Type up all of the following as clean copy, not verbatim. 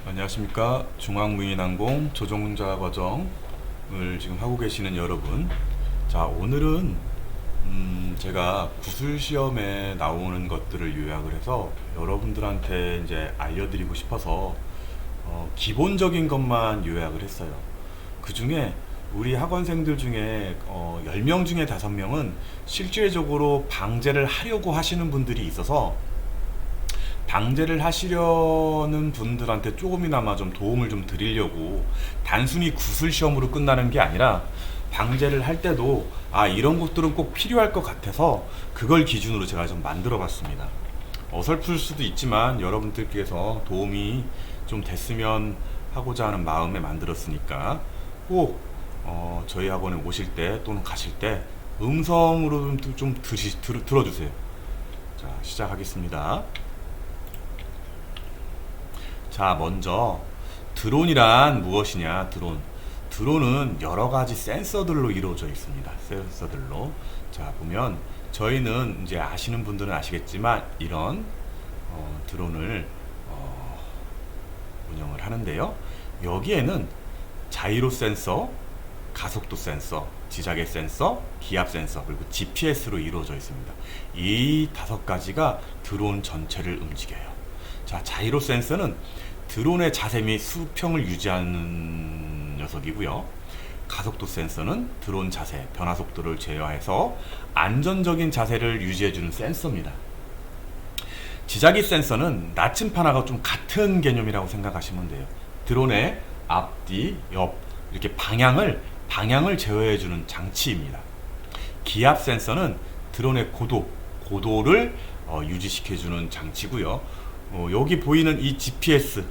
안녕하십니까. 중앙무인항공 조종자 과정을 지금 하고 계시는 여러분. 자, 오늘은 제가 구술시험에 나오는 것들을 요약을 해서 여러분들한테 이제 알려드리고 싶어서 기본적인 것만 요약을 했어요. 그 중에 우리 학원생들 중에 10명 중에 5명은 실질적으로 방제를 하려고 하시는 분들이 있어서 방제를 하시려는 분들한테 조금이나마 좀 도움을 좀 드리려고, 단순히 구술 시험으로 끝나는 게 아니라 방제를 할 때도 이런 것들은 꼭 필요할 것 같아서 그걸 기준으로 제가 좀 만들어 봤습니다. 어설플 수도 있지만 여러분들께서 도움이 좀 됐으면 하고자 하는 마음에 만들었으니까 꼭 저희 학원에 오실 때 또는 가실 때 음성으로 좀 들어주세요. 자, 시작하겠습니다. 자, 먼저 드론이란 무엇이냐? 드론은 여러 가지 센서들로 이루어져 있습니다. 센서들로. 자, 보면 저희는 이제 아시는 분들은 아시겠지만 이런 드론을 운영을 하는데요. 여기에는 자이로 센서, 가속도 센서, 지자계 센서, 기압 센서, 그리고 GPS로 이루어져 있습니다. 이 5가지가 드론 전체를 움직여요. 자, 자이로 센서는 드론의 자세 및 수평을 유지하는 녀석이고요. 가속도 센서는 드론 자세, 변화 속도를 제어해서 안전적인 자세를 유지해주는 센서입니다. 지자기 센서는 나침판하고 좀 같은 개념이라고 생각하시면 돼요. 드론의 앞뒤, 옆 이렇게 방향을 제어해주는 장치입니다. 기압 센서는 드론의 고도를 유지시켜주는 장치고요. 여기 보이는 이 GPS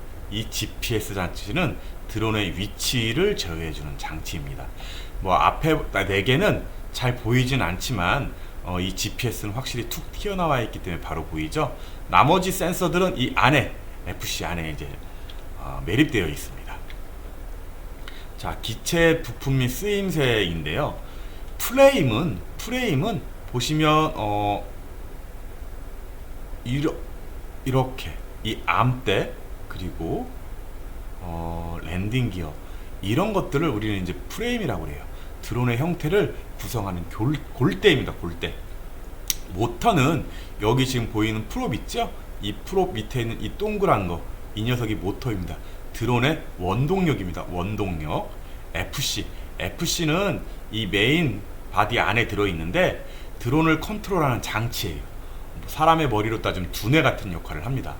장치는 드론의 위치를 제어해주는 장치입니다. 앞에 4개는 잘 보이진 않지만 이 GPS는 확실히 툭 튀어나와 있기 때문에 바로 보이죠. 나머지 센서들은 이 안에, FC 안에 이제 매립되어 있습니다. 자, 기체 부품 및 쓰임새인데요. 프레임은 보시면 이렇게 이 암대, 그리고 랜딩 기어, 이런 것들을 우리는 이제 프레임이라고 해요. 드론의 형태를 구성하는 골대입니다. 골대. 모터는 여기 지금 보이는 프롭 있죠? 이 프롭 밑에 있는 이 동그란 거, 이 녀석이 모터입니다. 드론의 원동력입니다. 원동력. FC는 이 메인 바디 안에 들어있는데 드론을 컨트롤하는 장치예요. 사람의 머리로 따지면 두뇌 같은 역할을 합니다.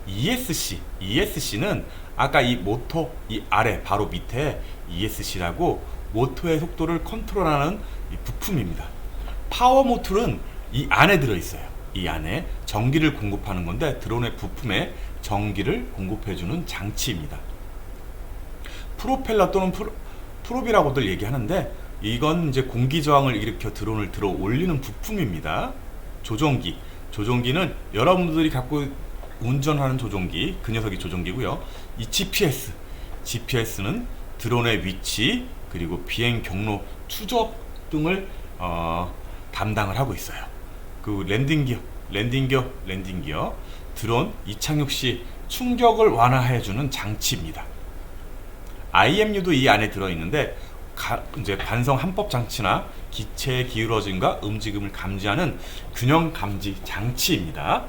ESC는 아까 이 모터 이 아래 바로 밑에 ESC라고 모터의 속도를 컨트롤하는 이 부품입니다. 파워 모듈은 이 안에 들어있어요. 이 안에 전기를 공급하는 건데 드론의 부품에 전기를 공급해주는 장치입니다. 프로펠러 또는 프롭이라고들 얘기하는데 이건 이제 공기 저항을 일으켜 드론을 들어 올리는 부품입니다. 조종기는 여러분들이 갖고 운전하는 조종기, 그 녀석이 조종기고요. 이 GPS는 드론의 위치, 그리고 비행 경로 추적 등을 담당을 하고 있어요. 그 랜딩 기어, 드론 이착륙 시 충격을 완화해주는 장치입니다. IMU도 이 안에 들어있는데 이제 관성 함법 장치나 기체의 기울어짐과 움직임을 감지하는 균형 감지 장치입니다.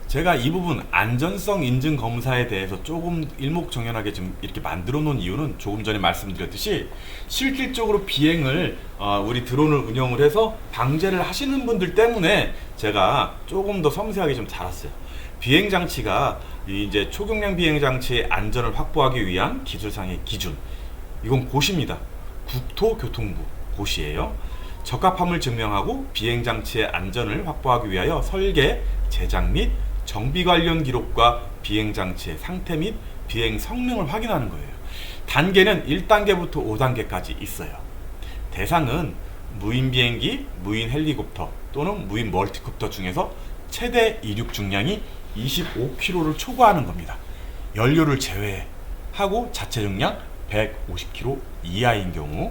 제가 이 부분 안전성 인증 검사에 대해서 조금 일목정연하게 좀 이렇게 만들어 놓은 이유는 조금 전에 말씀드렸듯이 실질적으로 비행을 우리 드론을 운영을 해서 방제를 하시는 분들 때문에 제가 조금 더 섬세하게 좀 달았어요. 비행 장치가 이제 초경량 비행 장치의 안전을 확보하기 위한 기술상의 기준, 이건 고시입니다. 국토교통부 고시예요. 적합함을 증명하고 비행 장치의 안전을 확보하기 위하여 설계, 제작 및 정비 관련 기록과 비행 장치의 상태 및 비행 성능을 확인하는 거예요. 단계는 1단계부터 5단계까지 있어요. 대상은 무인 비행기, 무인 헬리콥터 또는 무인 멀티콥터 중에서 최대 이륙 중량이 25kg를 초과하는 겁니다. 연료를 제외하고 자체 중량 150kg 이하인 경우.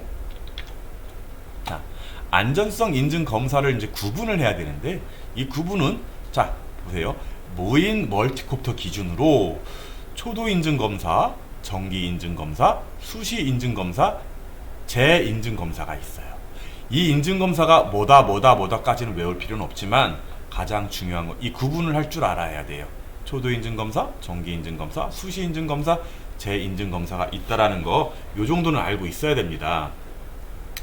자, 안전성 인증 검사를 이제 구분을 해야 되는데 이 구분은, 자, 보세요. 무인 멀티콥터 기준으로 초도 인증 검사, 정기 인증 검사, 수시 인증 검사, 재인증 검사가 있어요. 이 인증 검사가 뭐다까지는 외울 필요는 없지만 가장 중요한 건 이 구분을 할 줄 알아야 돼요. 초도 인증 검사, 정기 인증 검사, 수시 인증 검사, 재인증 검사가 있다라는 거, 요 정도는 알고 있어야 됩니다.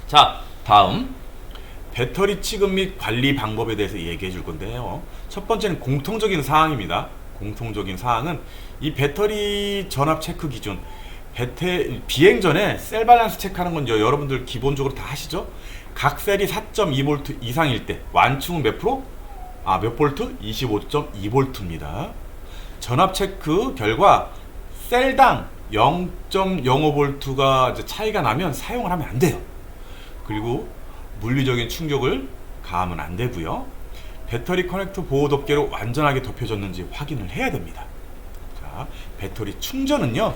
자, 다음 배터리 취급 및 관리 방법에 대해서 얘기해 줄 건데요. 첫 번째는 공통적인 사항입니다. 공통적인 사항은 이 배터리 전압 체크 기준, 비행 전에 셀 밸런스 체크하는 건 여러분들 기본적으로 다 하시죠? 각 셀이 4.2V 이상일 때 완충은 몇 프로? 몇 볼트? 25.2V입니다. 전압 체크 결과 셀당 0.05V가 차이가 나면 사용을 하면 안 돼요. 그리고 물리적인 충격을 가하면 안 되고요. 배터리 커넥터 보호 덮개로 완전하게 덮여졌는지 확인을 해야 됩니다. 자, 배터리 충전은요.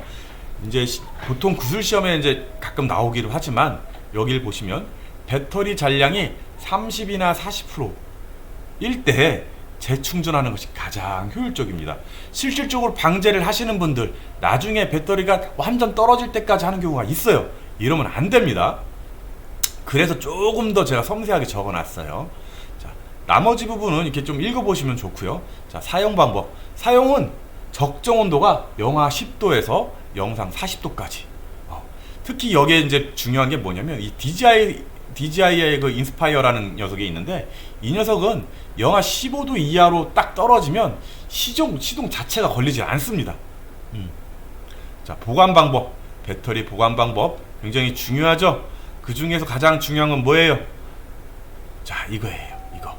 이제 보통 구술 시험에 이제 가끔 나오기도 하지만 여기를 보시면 배터리 잔량이 30이나 40%일 때 재충전하는 것이 가장 효율적입니다. 실질적으로 방제를 하시는 분들 나중에 배터리가 완전 떨어질 때까지 하는 경우가 있어요. 이러면 안 됩니다. 그래서 조금 더 제가 섬세하게 적어놨어요. 자, 나머지 부분은 이렇게 좀 읽어보시면 좋고요. 자, 사용 방법. 사용은 적정 온도가 영하 10도에서 영상 40도까지. 특히 여기에 이제 중요한 게 뭐냐면 이 DJI의 그 인스파이어라는 녀석이 있는데 이 녀석은 영하 15도 이하로 딱 떨어지면 시동 자체가 걸리지 않습니다. 자, 보관 방법. 배터리 보관 방법 굉장히 중요하죠. 그 중에서 가장 중요한 건 뭐예요? 자, 이거예요. 이거.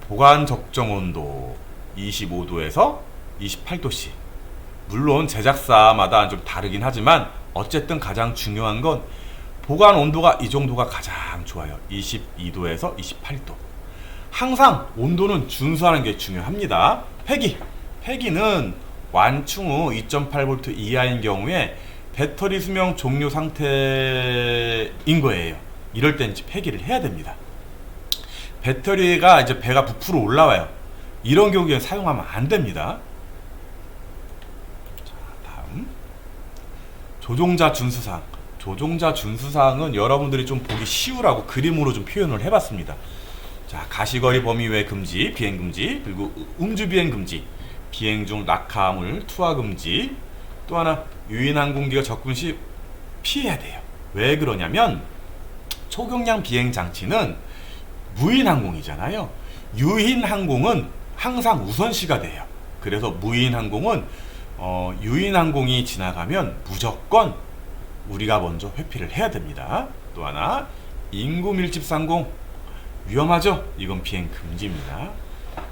보관 적정 온도 25도에서 28도씨. 물론 제작사마다 좀 다르긴 하지만 어쨌든 가장 중요한 건 보관 온도가 이 정도가 가장 좋아요. 22도에서 28도. 항상 온도는 준수하는 게 중요합니다. 폐기는 완충 후 2.8V 이하인 경우에 배터리 수명 종료 상태인 거예요. 이럴 땐 이제 폐기를 해야 됩니다. 배터리가 이제 배가 부풀어 올라와요. 이런 경우에 사용하면 안 됩니다. 자, 다음 조종자 준수사항. 조종자 준수사항은 여러분들이 좀 보기 쉬우라고 그림으로 좀 표현을 해봤습니다. 자, 가시거리 범위 외 금지, 비행 금지, 그리고 음주 비행 금지, 비행 중 낙하물 투하 금지. 또 하나 유인 항공기가 접근 시 피해야 돼요. 왜 그러냐면 초경량 비행 장치는 무인 항공이잖아요. 유인 항공은 항상 우선시가 돼요. 그래서 무인 항공은 유인 항공이 지나가면 무조건 우리가 먼저 회피를 해야 됩니다. 또 하나 인구 밀집 상공 위험하죠? 이건 비행 금지입니다.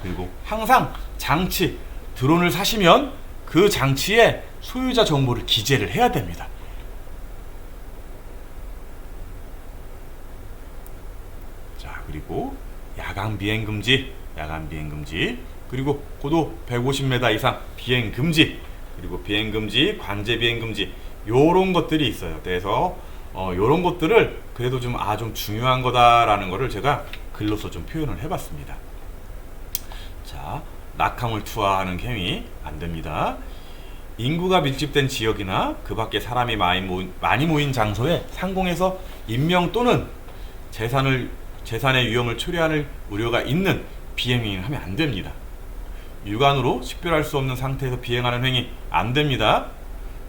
그리고 항상 장치 드론을 사시면 그 장치에 소유자 정보를 기재를 해야 됩니다. 자, 그리고 야간 비행 금지, 그리고 고도 150m 이상 비행 금지, 그리고 비행 금지, 관제 비행 금지, 요런 것들이 있어요. 그래서 요런 것들을 그래도 좀 중요한 거다라는 거를 제가 글로서 좀 표현을 해봤습니다. 자, 낙하물 투하하는 행위 안 됩니다. 인구가 밀집된 지역이나 그 밖에 사람이 많이 모인 장소에 상공에서 인명 또는 재산의 위험을 초래할 우려가 있는 비행을 하면 안 됩니다. 육안으로 식별할 수 없는 상태에서 비행하는 행위 안 됩니다.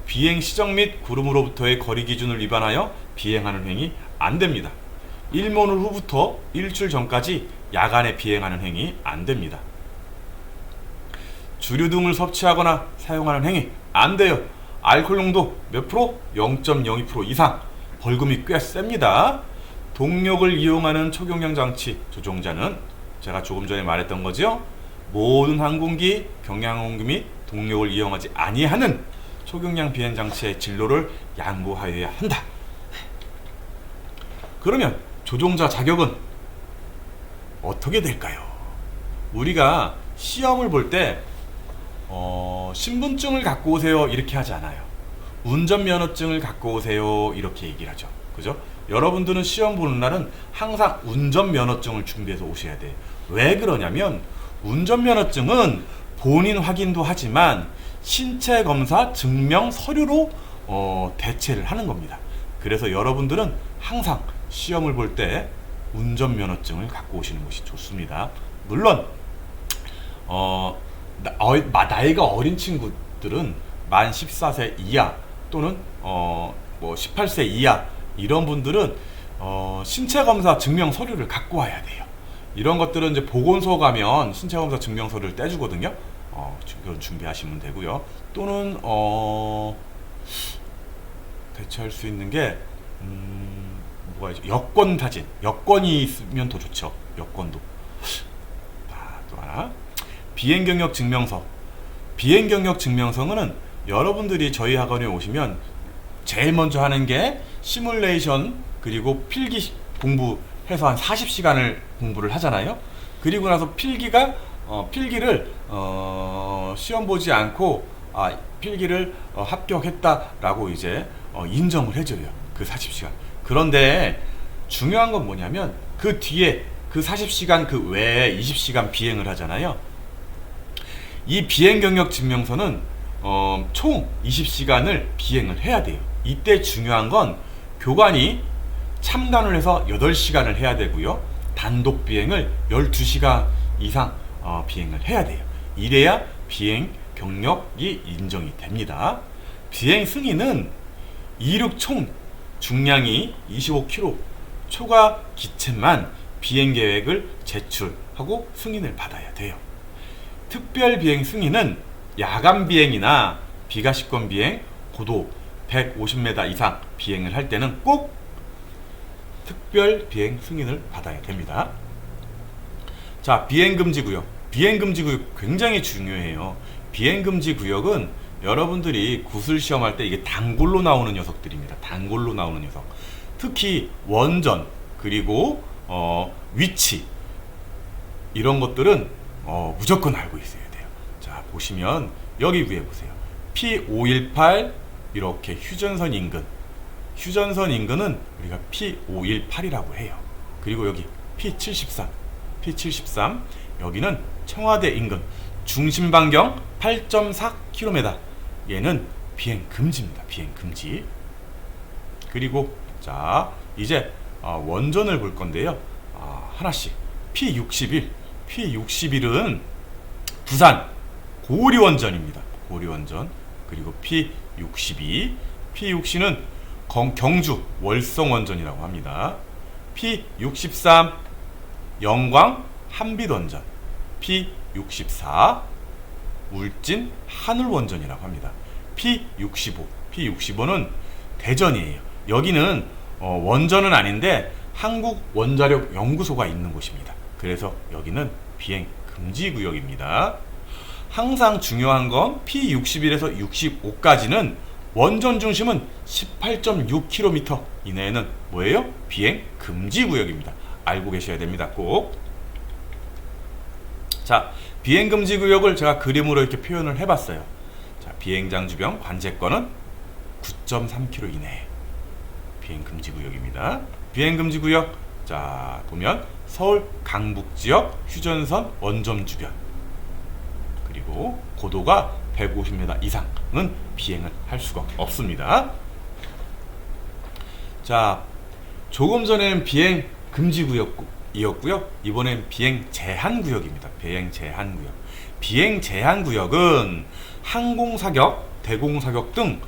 비행 시정 및 구름으로부터의 거리 기준을 위반하여 비행하는 행위 안 됩니다. 일몰 후부터 일출 전까지 야간에 비행하는 행위 안 됩니다. 주류 등을 섭취하거나 사용하는 행위 안 돼요. 알코올 농도 몇 프로? 0.02% 이상. 벌금이 꽤 셉니다. 동력을 이용하는 초경량 장치 조종자는 제가 조금 전에 말했던 거죠. 모든 항공기, 경량항공기 및 동력을 이용하지 아니하는 초경량 비행 장치의 진로를 양보하여야 한다. 그러면 조종자 자격은 어떻게 될까요? 우리가 시험을 볼 때 신분증을 갖고 오세요 이렇게 하지 않아요. 운전면허증을 갖고 오세요 이렇게 얘기를 하죠. 그죠? 여러분들은 시험 보는 날은 항상 운전면허증을 준비해서 오셔야 돼요. 왜 그러냐면 운전면허증은 본인 확인도 하지만 신체 검사 증명 서류로 대체를 하는 겁니다. 그래서 여러분들은 항상 시험을 볼 때 운전면허증을 갖고 오시는 것이 좋습니다. 물론 나이가 어린 친구들은 만 14세 이하 또는 뭐 18세 이하 이런 분들은 신체 검사 증명 서류를 갖고 와야 돼요. 이런 것들은 이제 보건소 가면 신체 검사 증명 서류를 떼주거든요. 그런 준비하시면 되고요. 또는 대체할 수 있는 게 뭐가 있죠? 여권 사진. 여권이 있으면 더 좋죠. 여권도. 또 하나. 비행 경력 증명서. 비행 경력 증명서는 여러분들이 저희 학원에 오시면 제일 먼저 하는 게 시뮬레이션 그리고 필기 공부해서 한 40시간을 공부를 하잖아요. 그리고 나서 필기를 시험 보지 않고 필기를 합격했다라고 이제 인정을 해줘요. 그 40시간. 그런데 중요한 건 뭐냐면 그 뒤에 그 40시간 그 외에 20시간 비행을 하잖아요. 이 비행 경력 증명서는 총 20시간을 비행을 해야 돼요. 이때 중요한 건 교관이 참관을 해서 8시간을 해야 되고요. 단독 비행을 12시간 이상 비행을 해야 돼요. 이래야 비행 경력이 인정이 됩니다. 비행 승인은 이륙 총 중량이 25kg 초과 기체만 비행 계획을 제출하고 승인을 받아야 돼요. 특별 비행 승인은 야간 비행이나 비가시권 비행, 고도 150m 이상 비행을 할 때는 꼭 특별 비행 승인을 받아야 됩니다. 자, 비행금지 구역. 비행금지 구역 굉장히 중요해요. 비행금지 구역은 여러분들이 구술 시험할 때 이게 단골로 나오는 녀석들입니다. 단골로 나오는 녀석. 특히 원전 그리고 위치 이런 것들은 무조건 알고 있어야 돼요. 자, 보시면 여기 위에 보세요. P518 이렇게 휴전선 인근. 휴전선 인근은 우리가 P518이라고 해요. 그리고 여기 P73. P73 여기는 청와대 인근. 중심 반경 8.4km. 얘는 비행 금지입니다. 비행 금지. 그리고 자, 이제 원전을 볼 건데요. 하나씩. P61. P61은 부산 고리원전입니다. 고리원전. 그리고 P62. P62는 경주 월성원전이라고 합니다. P63 영광 한빛원전. P64 울진 한울원전이라고 합니다. P65. P65는 대전이에요. 여기는 원전은 아닌데 한국원자력 연구소가 있는 곳입니다. 그래서 여기는 비행 금지 구역입니다. 항상 중요한 건 P61에서 65까지는 원전 중심은 18.6km 이내에는 뭐예요? 비행 금지 구역입니다. 알고 계셔야 됩니다. 꼭. 자, 비행 금지 구역을 제가 그림으로 이렇게 표현을 해봤어요. 자, 비행장 주변 관제권은 9.3km 이내 비행 금지 구역입니다. 비행 금지 구역. 자, 보면 서울 강북 지역 휴전선 원점 주변. 그리고 고도가 150m 이상은 비행을 할 수가 없습니다. 자, 조금 전에는 비행 금지 구역이었고요. 이번엔 비행 제한 구역입니다. 비행 제한 구역. 비행 제한 구역은 항공사격, 대공사격 등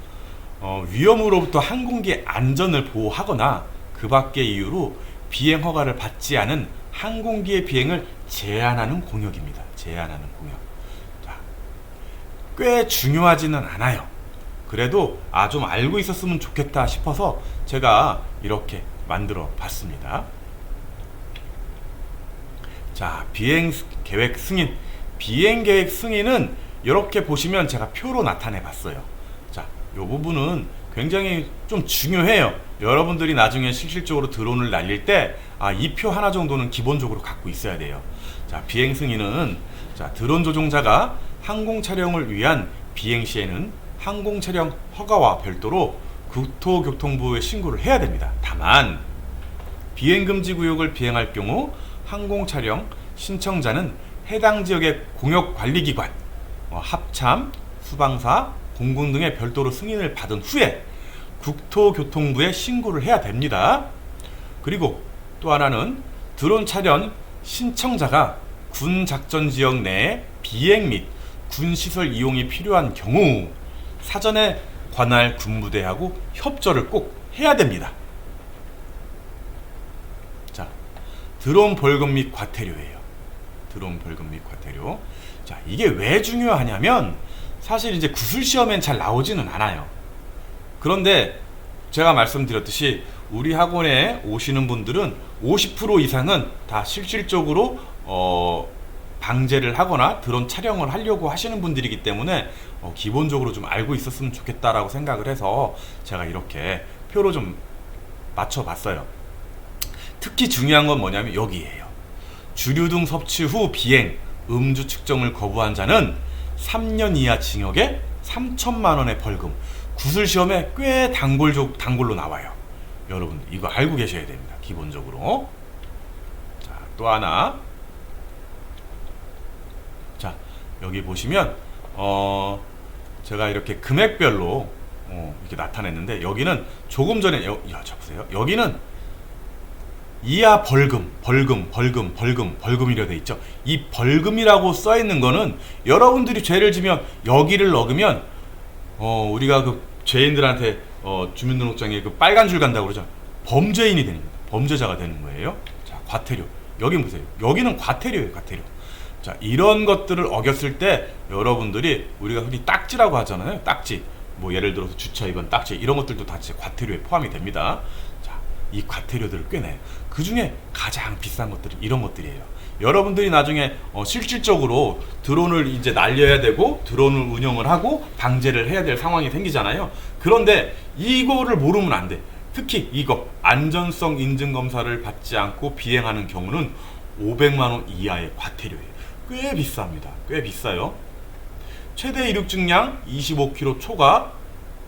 위험으로부터 항공기의 안전을 보호하거나 그 밖의 이유로 비행 허가를 받지 않은 항공기의 비행을 제한하는 공역입니다. 제한하는 공역. 자, 꽤 중요하지는 않아요. 그래도 좀 알고 있었으면 좋겠다 싶어서 제가 이렇게 만들어 봤습니다. 자, 비행 계획 승인. 비행 계획 승인은 이렇게 보시면 제가 표로 나타내 봤어요. 자, 이 부분은 굉장히 좀 중요해요. 여러분들이 나중에 실질적으로 드론을 날릴 때 이 표 하나 정도는 기본적으로 갖고 있어야 돼요. 자, 비행 승인은 자, 드론 조종자가 항공 촬영을 위한 비행 시에는 항공 촬영 허가와 별도로 국토교통부에 신고를 해야 됩니다. 다만 비행 금지 구역을 비행할 경우 항공 촬영 신청자는 해당 지역의 공역관리기관, 합참, 수방사, 공군 등의 별도로 승인을 받은 후에 국토교통부에 신고를 해야 됩니다. 그리고 또 하나는 드론 촬영 신청자가 군 작전 지역 내에 비행 및 군시설 이용이 필요한 경우 사전에 관할 군부대하고 협조를 꼭 해야 됩니다. 자, 드론 벌금 및 과태료예요. 드론 벌금 및 과태료. 자, 이게 왜 중요하냐면 사실 이제 구술시험엔 잘 나오지는 않아요. 그런데 제가 말씀드렸듯이 우리 학원에 오시는 분들은 50% 이상은 다 실질적으로 방제를 하거나 드론 촬영을 하려고 하시는 분들이기 때문에 기본적으로 좀 알고 있었으면 좋겠다라고 생각을 해서 제가 이렇게 표로 좀 맞춰봤어요. 특히 중요한 건 뭐냐면 여기에요. 주류 등 섭취 후 비행, 음주 측정을 거부한 자는 3년 이하 징역에 3천만 원의 벌금. 구술시험에 꽤 단골로 나와요. 여러분 이거 알고 계셔야 됩니다. 기본적으로. 자, 또 하나. 자, 여기 보시면 제가 이렇게 금액별로 이렇게 나타냈는데 여기는 조금 전에 자 보세요. 여기는 이하 벌금이라 돼 있죠. 이 벌금이라고 써 있는 거는 여러분들이 죄를 지면 여기를 넣으면 우리가 그 죄인들한테 주민등록장에 그 빨간 줄 간다고 그러죠. 범죄인이 되는 겁니다. 범죄자가 되는 거예요. 자, 과태료. 여기 보세요. 여기는 과태료예요, 과태료. 자, 이런 것들을 어겼을 때 여러분들이 우리가 흔히 딱지라고 하잖아요. 딱지. 뭐 예를 들어서 주차 위반 딱지 이런 것들도 다 과태료에 포함이 됩니다. 자, 이 과태료들을 꽤 내요. 그 중에 가장 비싼 것들이 이런 것들이에요. 여러분들이 나중에 실질적으로 드론을 이제 날려야 되고 드론을 운영을 하고 방제를 해야 될 상황이 생기잖아요. 그런데 이거를 모르면 안 돼. 특히 이거 안전성 인증 검사를 받지 않고 비행하는 경우는 500만 원 이하의 과태료예요. 꽤 비쌉니다. 꽤 비싸요. 최대 이륙 증량 25km 초과,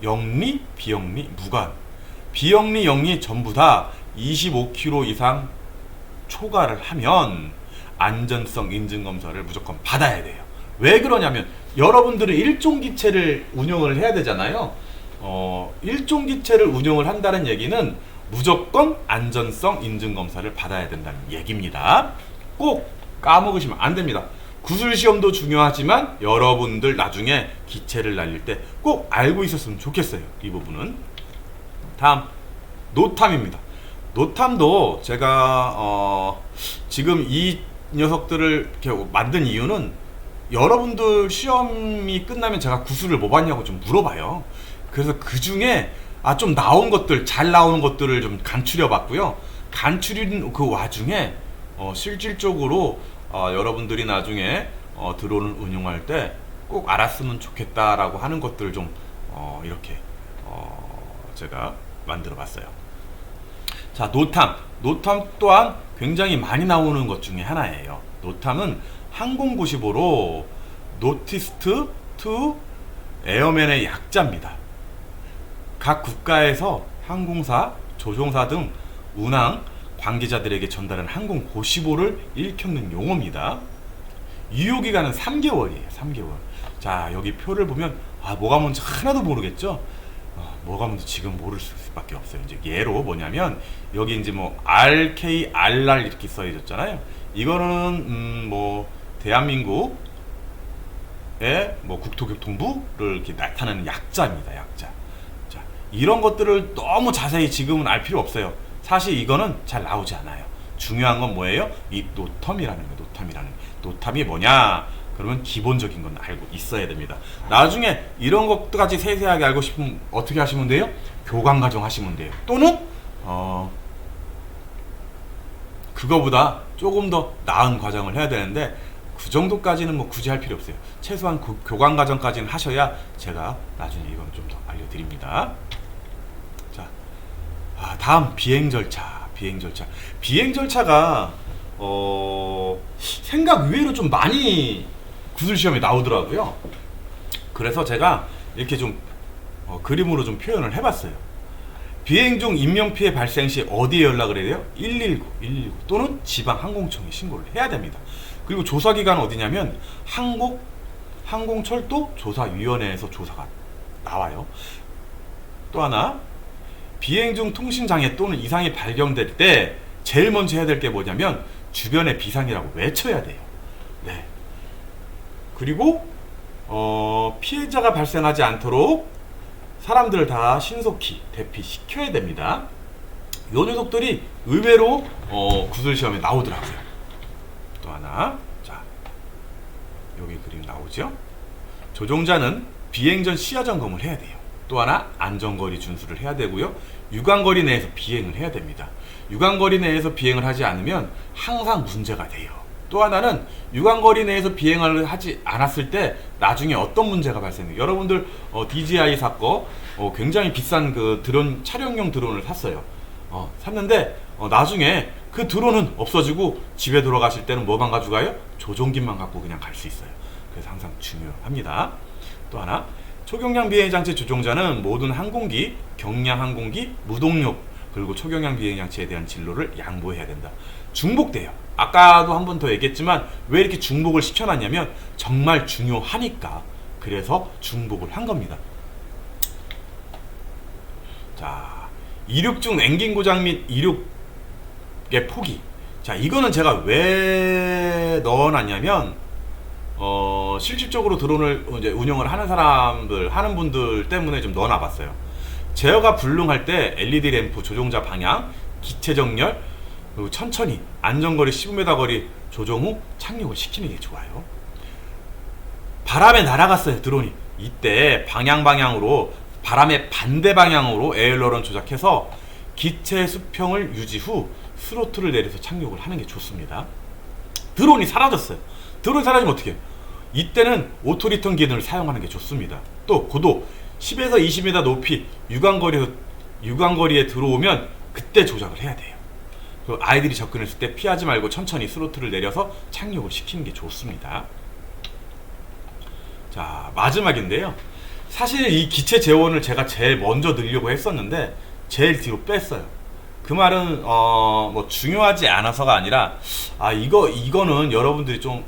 영리, 비영리, 무관. 비영리, 영리 전부 다 25km 이상 초과를 하면 안전성 인증 검사를 무조건 받아야 돼요. 왜 그러냐면 여러분들은 일종 기체를 운영을 해야 되잖아요. 일종 기체를 운영을 한다는 얘기는 무조건 안전성 인증 검사를 받아야 된다는 얘기입니다. 꼭 까먹으시면 안 됩니다. 구술시험도 중요하지만 여러분들 나중에 기체를 날릴 때 꼭 알고 있었으면 좋겠어요. 이 부분은. 다음 노탐입니다. 노탐도 제가 지금 이 녀석들을 이렇게 만든 이유는 여러분들 시험이 끝나면 제가 구술을 뭐 봤냐고 좀 물어봐요. 그래서 그 중에 좀 나온 것들, 잘 나오는 것들을 좀 간추려 봤고요. 간추린 그 와중에 실질적으로 여러분들이 나중에 드론을 운용할 때 꼭 알았으면 좋겠다라고 하는 것들을 좀 이렇게 제가 만들어 봤어요. 자, 노탐 또한 굉장히 많이 나오는 것 중에 하나예요. 노탐은 항공95로 노티스트 투 에어맨의 약자입니다. 각 국가에서 항공사, 조종사 등 운항 관계자들에게 전달한 항공95를 일컫는 용어입니다. 유효기간은 3개월이에요. 3개월. 자, 여기 표를 보면 뭐가 뭔지 하나도 모르겠죠? 뭐가 뭔지 지금 모를 수밖에 없어요. 이제 예로 뭐냐면 여기 이제 뭐 RKRR 이렇게 써있잖아요. 이거는 뭐 대한민국의 뭐 국토교통부를 이렇게 나타내는 약자입니다. 약자. 자, 이런 것들을 너무 자세히 지금은 알 필요 없어요. 사실 이거는 잘 나오지 않아요. 중요한 건 뭐예요? 이 노탐이라는 거예요. 노탐이 뭐냐? 그러면 기본적인 건 알고 있어야 됩니다. 나중에 이런 것까지 세세하게 알고 싶으면 어떻게 하시면 돼요? 교관과정 하시면 돼요. 또는 그거보다 조금 더 나은 과정을 해야 되는데 그 정도까지는 뭐 굳이 할 필요 없어요. 최소한 교관과정까지는 하셔야 제가 나중에 이건 좀 더 알려드립니다. 자, 다음 비행 절차. 비행 절차가 생각 외로 좀 많이 구술시험에 나오더라고요. 그래서 제가 이렇게 좀 그림으로 좀 표현을 해봤어요. 비행 중 인명피해 발생 시 어디에 연락을 해야 돼요? 119 또는 지방항공청에 신고를 해야 됩니다. 그리고 조사기관은 어디냐면 항공철도조사위원회에서 조사가 나와요. 또 하나, 비행 중 통신장애 또는 이상이 발견될 때 제일 먼저 해야 될 게 뭐냐면 주변의 비상이라고 외쳐야 돼요. 네. 그리고 피해자가 발생하지 않도록 사람들을 다 신속히 대피시켜야 됩니다. 요 녀석들이 의외로 구슬시험에 나오더라고요. 또 하나, 자, 여기 그림 나오죠? 조종자는 비행 전 시야 점검을 해야 돼요. 또 하나, 안전거리 준수를 해야 되고요. 유관거리 내에서 비행을 해야 됩니다. 유관거리 내에서 비행을 하지 않으면 항상 문제가 돼요. 또 하나는 유관거리 내에서 비행을 하지 않았을 때 나중에 어떤 문제가 발생해요. 여러분들 DJI 사건 굉장히 비싼 그 드론, 촬영용 드론을 샀어요. 샀는데 나중에 그 드론은 없어지고 집에 돌아가실 때는 뭐만 가져가요? 조종기만 갖고 그냥 갈 수 있어요. 그래서 항상 중요합니다. 또 하나, 초경량 비행장치 조종자는 모든 항공기, 경량 항공기, 무동력 그리고 초경량 비행장치에 대한 진로를 양보해야 된다. 중복돼요. 아까도 한 번 더 얘기했지만 왜 이렇게 중복을 시켜놨냐면 정말 중요하니까. 그래서 중복을 한 겁니다. 자, 이륙 중 엔진 고장 및 이륙의 포기. 자, 이거는 제가 왜 넣어놨냐면 실질적으로 드론을 이제 운영을 하는 분들 때문에 좀 넣어놔봤어요. 제어가 불능할 때 LED 램프, 조종자 방향, 기체 정렬, 그리고 천천히 안전거리 15m 거리 조종 후 착륙을 시키는 게 좋아요. 바람에 날아갔어요, 드론이. 이때 방향으로 바람의 반대 방향으로 에어로런 조작해서 기체 수평을 유지 후 스로틀을 내려서 착륙을 하는 게 좋습니다. 드론이 사라졌어요. 드론이 사라지면 어떻게 해요? 이때는 오토리턴 기능을 사용하는 게 좋습니다. 또 고도 10에서 20m 높이 유관거리에 들어오면 그때 조작을 해야 돼요. 아이들이 접근했을 때 피하지 말고 천천히 스로틀을 내려서 착륙을 시키는 게 좋습니다. 자, 마지막인데요. 사실 이 기체 재원을 제가 제일 먼저 넣으려고 했었는데 제일 뒤로 뺐어요. 그 말은 뭐 중요하지 않아서가 아니라 이거는 여러분들이 좀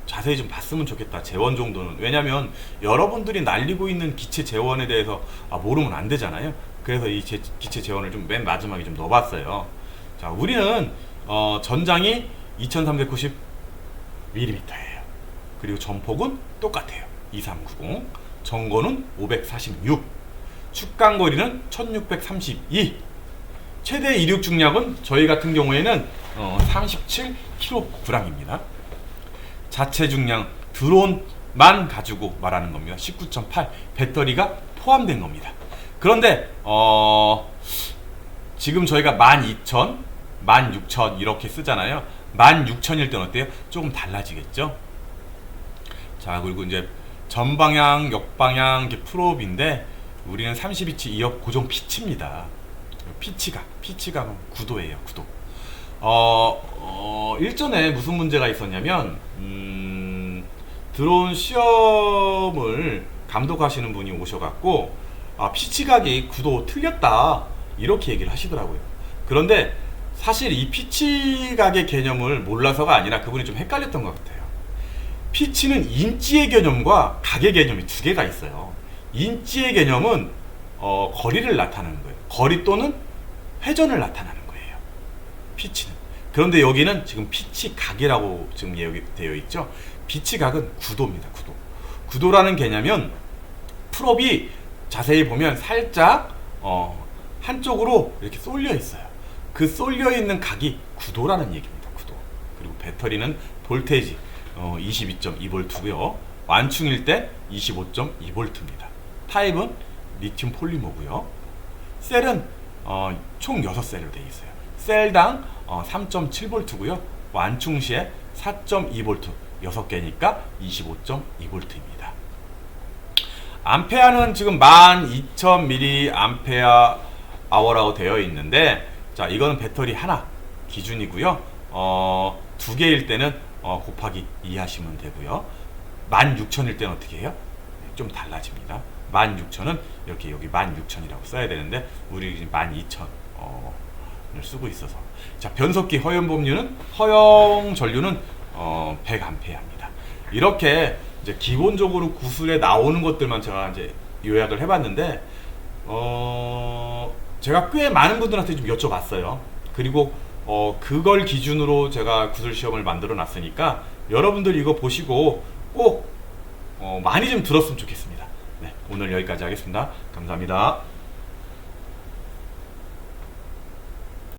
자세히 좀 봤으면 좋겠다. 재원 정도는. 왜냐면 여러분들이 날리고 있는 기체 재원에 대해서 모르면 안 되잖아요. 그래서 이 기체 재원을 좀 맨 마지막에 좀 넣어봤어요. 자, 우리는 전장이 2390mm예요. 그리고 전폭은 똑같아요. 2390. 전거는 546. 축강거리는 1632. 최대 이륙 중량은 저희 같은 경우에는 37kg입니다. 자체 중량 드론만 가지고 말하는 겁니다. 19.8 배터리가 포함된 겁니다. 그런데 지금 저희가 12,000, 16,000 이렇게 쓰잖아요. 16,000일 때는 어때요? 조금 달라지겠죠? 자, 그리고 이제 전방향, 역방향 프롭인데 우리는 32치 2업 고정 피치입니다. 피치가 9도예요. 9도. 일전에 무슨 문제가 있었냐면 드론 시험을 감독하시는 분이 오셔갖고 피치각이 9도 틀렸다 이렇게 얘기를 하시더라고요. 그런데 사실 이 피치각의 개념을 몰라서가 아니라 그분이 좀 헷갈렸던 것 같아요. 피치는 인치의 개념과 각의 개념이 두 개가 있어요. 인치의 개념은 거리를 나타내는 거예요. 거리 또는 회전을 나타내는 거예요. 피치는. 그런데 여기는 지금 피치각이라고 지금 되어 있죠. 피치각은 9도입니다. 9도. 9도라는 개념은 풀업이 자세히 보면 살짝 한쪽으로 이렇게 쏠려 있어요. 그 쏠려 있는 각이 9도라는 얘기입니다. 9도. 그리고 배터리는 볼테이지 22.2V고요. 완충일 때 25.2V입니다. 타입은 리튬 폴리머고요. 셀은 총 6셀로 되어 있어요. 셀당 3.7V고요. 완충 시에 4.2V 6개니까 25.2V입니다. 암페어는 지금 12,000mAh라고 되어 있는데, 자, 이거는 배터리 하나 기준이고요. 2개일 때는 곱하기 2 하시면 되고요. 16,000일 때는 어떻게 해요? 좀 달라집니다. 16,000은 이렇게 여기 16,000이라고 써야 되는데 우리 지금 12,000을 쓰고 있어서 자 변속기 허용 법률은 허용 전류는 100A입니다. 이렇게 이제 기본적으로 구슬에 나오는 것들만 제가 이제 요약을 해봤는데 제가 꽤 많은 분들한테 좀 여쭤봤어요. 그리고 그걸 기준으로 제가 구슬 시험을 만들어 놨으니까 여러분들 이거 보시고 꼭 많이 좀 들었으면 좋겠습니다. 네, 오늘 여기까지 하겠습니다. 감사합니다.